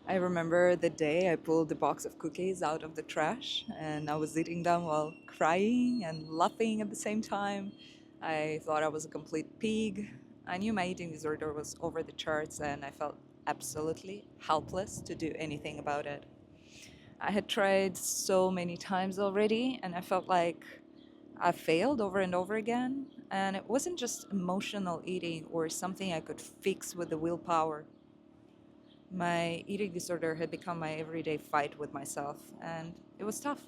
I remember the day I pulled the box of cookies out of the trash and I was eating them while crying and laughing at the same time. I thought I was a complete pig. I knew my eating disorder was over the charts and I felt absolutely helpless to do anything about it. I had tried so many times already and I felt like I failed over and over again. And it wasn't just emotional eating or something I could fix with the willpower. My eating disorder had become my everyday fight with myself, and it was tough.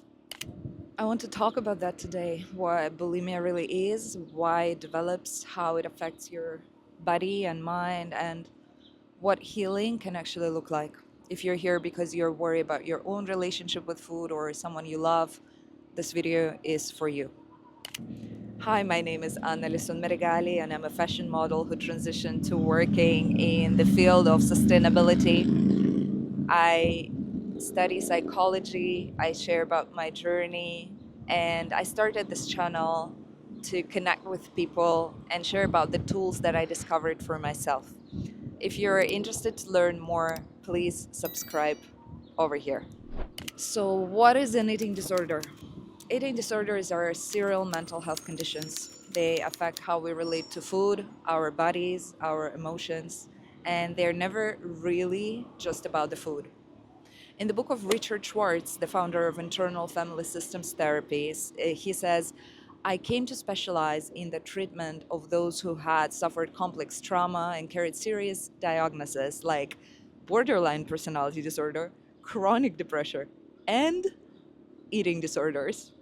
I want to talk about that today, what bulimia really is, why it develops, how it affects your body and mind, and what healing can actually look like. If you're here because you're worried about your own relationship with food or someone you love, this video is for you. Hi, my name is Lesun-Meregalli, and I'm a fashion model who transitioned to working in the field of sustainability. I study psychology, I share about my journey, and I started this channel to connect with people and share about the tools that I discovered for myself. If you're interested to learn more, please subscribe over here. So, what is an eating disorder? Eating disorders are serial mental health conditions. They affect how we relate to food, our bodies, our emotions, and they're never really just about the food. In the book of Richard Schwartz, the founder of internal family systems therapies, he says, I came to specialize in the treatment of those who had suffered complex trauma and carried serious diagnoses like borderline personality disorder, chronic depression, and eating disorders.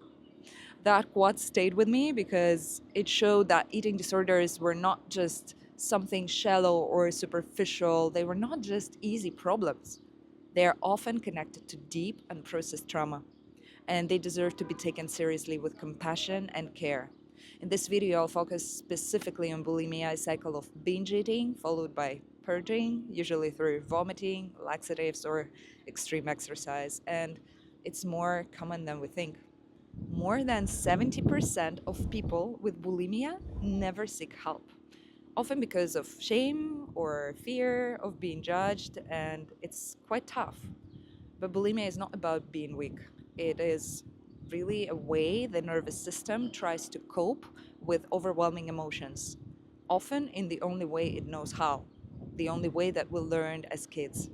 That quote stayed with me because it showed that eating disorders were not just something shallow or superficial, they were not just easy problems. They are often connected to deep unprocessed trauma, and they deserve to be taken seriously with compassion and care. In this video, I'll focus specifically on bulimia, a cycle of binge eating followed by purging, usually through vomiting, laxatives, or extreme exercise. And it's more common than we think. More than 70% of people with bulimia never seek help, often because of shame or fear of being judged, and it's quite tough. But bulimia is not about being weak. It is really a way the nervous system tries to cope with overwhelming emotions, often in the only way it knows how, the only way that we learned as kids.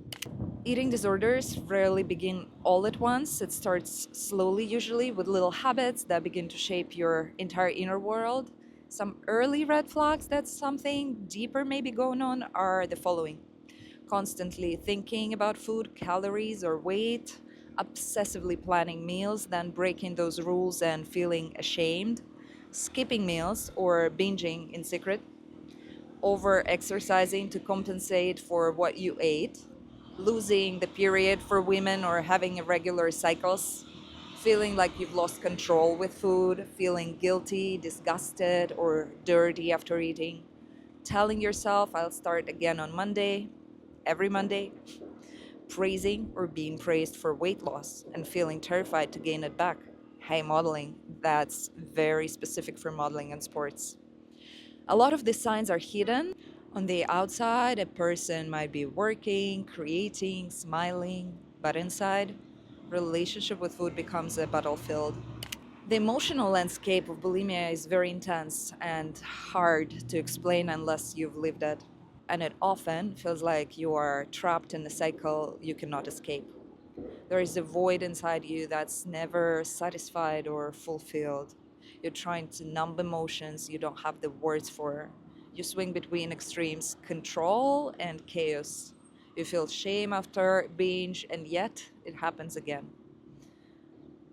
Eating disorders rarely begin all at once. It starts slowly, usually, with little habits that begin to shape your entire inner world. Some early red flags that something deeper may be going on are the following: constantly thinking about food, calories, or weight, obsessively planning meals, then breaking those rules and feeling ashamed, skipping meals or binging in secret, over exercising to compensate for what you ate, losing the period for women or having irregular cycles, feeling like you've lost control with food, feeling guilty, disgusted, or dirty after eating, telling yourself, I'll start again on Monday, every Monday, praising or being praised for weight loss and feeling terrified to gain it back. Hey, modeling, that's very specific for modeling and sports. A lot of these signs are hidden. On the outside, a person might be working, creating, smiling, but inside, relationship with food becomes a battlefield. The emotional landscape of bulimia is very intense and hard to explain unless you've lived it. And it often feels like you are trapped in a cycle you cannot escape. There is a void inside you that's never satisfied or fulfilled. You're trying to numb emotions you don't have the words for. You swing between extremes, control and chaos. You feel shame after binge, and yet it happens again.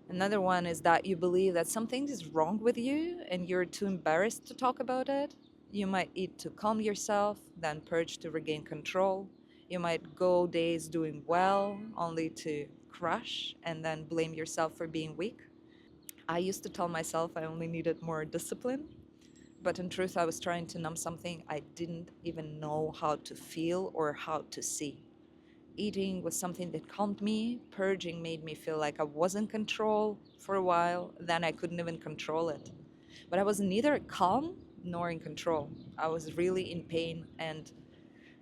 Another one is that you believe that something is wrong with you and you're too embarrassed to talk about it. You might eat to calm yourself, then purge to regain control. You might go days doing well only to crash and then blame yourself for being weak. I used to tell myself I only needed more discipline, but in truth, I was trying to numb something I didn't even know how to feel or how to see. Eating was something that calmed me. Purging made me feel like I was in control for a while. Then I couldn't even control it. But I was neither calm nor in control. I was really in pain and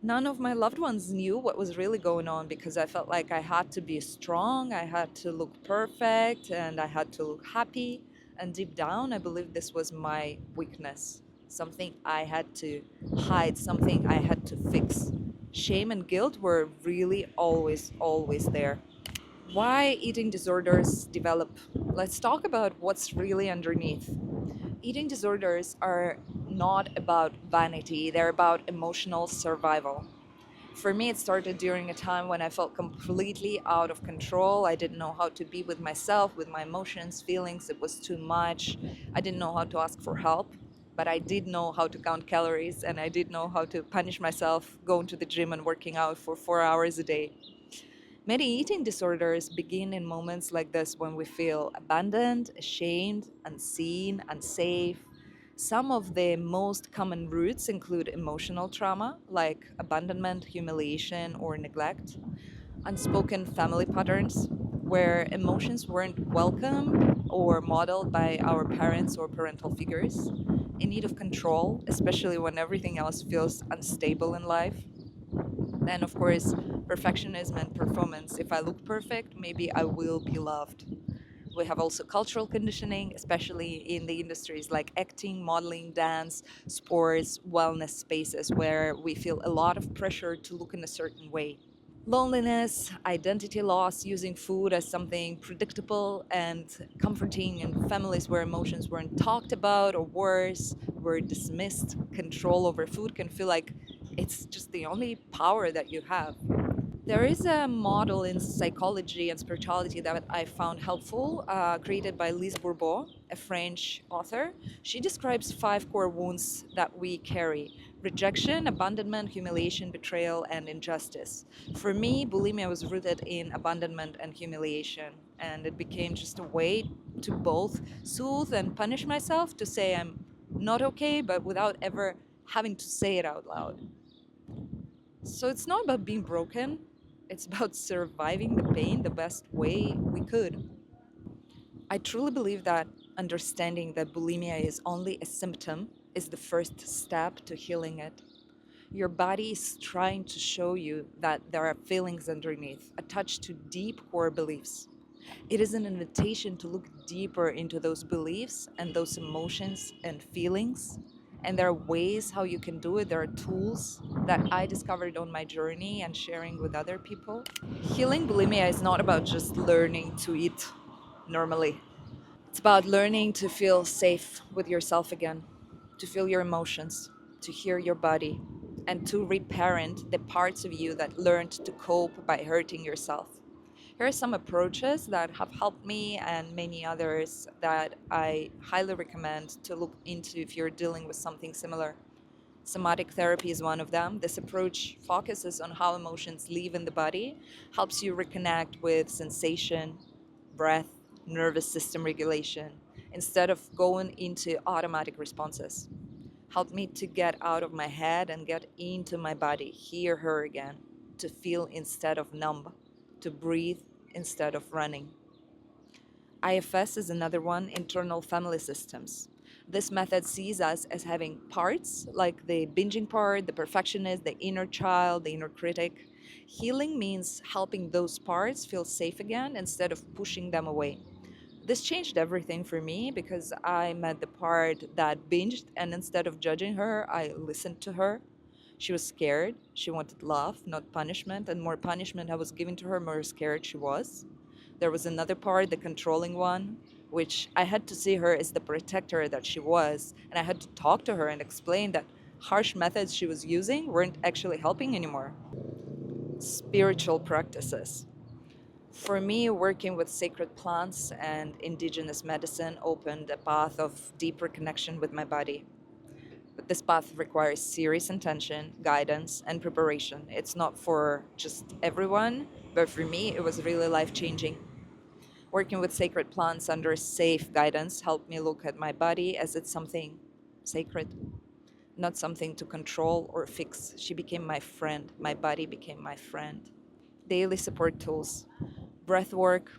None of my loved ones knew what was really going on because I felt like I had to be strong, I had to look perfect, and I had to look happy. And deep down, I believed this was my weakness, something I had to hide, something I had to fix. Shame and guilt were really always, always there. Why eating disorders develop? Let's talk about what's really underneath. Eating disorders are not about vanity, they're about emotional survival. For me, it started during a time when I felt completely out of control. I didn't know how to be with myself, with my emotions, feelings. It was too much. I didn't know how to ask for help, but I did know how to count calories and I did know how to punish myself going to the gym and working out for 4 hours a day. Many eating disorders begin in moments like this when we feel abandoned, ashamed, unseen, unsafe. Some of the most common roots include emotional trauma, like abandonment, humiliation, or neglect, unspoken family patterns, where emotions weren't welcomed or modeled by our parents or parental figures, a need of control, especially when everything else feels unstable in life, then, of course, perfectionism and performance. If I look perfect, maybe I will be loved. We have also cultural conditioning, especially in the industries like acting, modeling, dance, sports, wellness spaces, where we feel a lot of pressure to look in a certain way. Loneliness, identity loss, using food as something predictable and comforting in families where emotions weren't talked about or worse, were dismissed. Control over food can feel like it's just the only power that you have. There is a model in psychology and spirituality that I found helpful, created by Lise Bourbeau, a French author. She describes 5 core wounds that we carry: rejection, abandonment, humiliation, betrayal, and injustice. For me, bulimia was rooted in abandonment and humiliation, and it became just a way to both soothe and punish myself, to say I'm not okay, but without ever having to say it out loud. So it's not about being broken, it's about surviving the pain the best way we could. I truly believe that understanding that bulimia is only a symptom is the first step to healing it. Your body is trying to show you that there are feelings underneath, attached to deep core beliefs. It is an invitation to look deeper into those beliefs and those emotions and feelings. And there are ways how you can do it. There are tools that I discovered on my journey and sharing with other people. Healing bulimia is not about just learning to eat normally. It's about learning to feel safe with yourself again, to feel your emotions, to hear your body, and to reparent the parts of you that learned to cope by hurting yourself. Here are some approaches that have helped me and many others that I highly recommend to look into if you're dealing with something similar. Somatic therapy is one of them. This approach focuses on how emotions live in the body, helps you reconnect with sensation, breath, nervous system regulation, instead of going into automatic responses. Help me to get out of my head and get into my body, hear her again, to feel instead of numb, to breathe instead of running. IFS is another one, internal family systems. This method sees us as having parts, like the binging part, the perfectionist, the inner child, the inner critic. Healing means helping those parts feel safe again instead of pushing them away. This changed everything for me because I met the part that binged, and instead of judging her, I listened to her. She was scared. She wanted love, not punishment, and more punishment I was giving to her, more scared she was. There was another part, the controlling one, which I had to see her as the protector that she was, and I had to talk to her and explain that harsh methods she was using weren't actually helping anymore. Spiritual practices. For me, working with sacred plants and indigenous medicine opened a path of deeper connection with my body. But this path requires serious intention, guidance, and preparation. It's not for just everyone, but for me, it was really life changing. Working with sacred plants under safe guidance helped me look at my body as it's something sacred, not something to control or fix. She became my friend. My body became my friend. Daily support tools: breath work,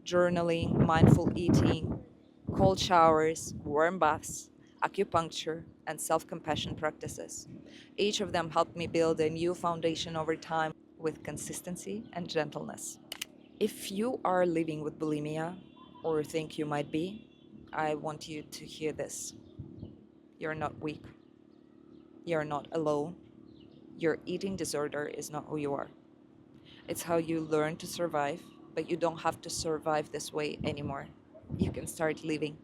journaling, mindful eating, cold showers, warm baths, acupuncture, and self compassion practices. Each of them helped me build a new foundation over time with consistency and gentleness. If you are living with bulimia or think you might be, I want you to hear this. You're not weak. You're not alone. Your eating disorder is not who you are. It's how you learn to survive, but you don't have to survive this way anymore. You can start living.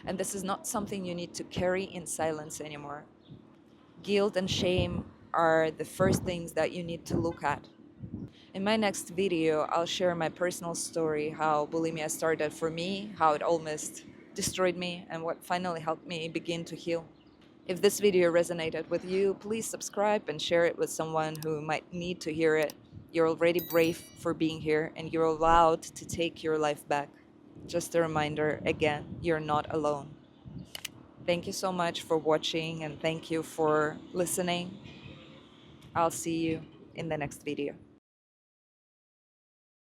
And this is not something you need to carry in silence anymore. Guilt and shame are the first things that you need to look at. In my next video, I'll share my personal story, how bulimia started for me, how it almost destroyed me, and what finally helped me begin to heal. If this video resonated with you, please subscribe and share it with someone who might need to hear it. You're already brave for being here, and you're allowed to take your life back. Just a reminder, again, you're not alone. Thank you so much for watching, and thank you for listening. I'll see you in the next video.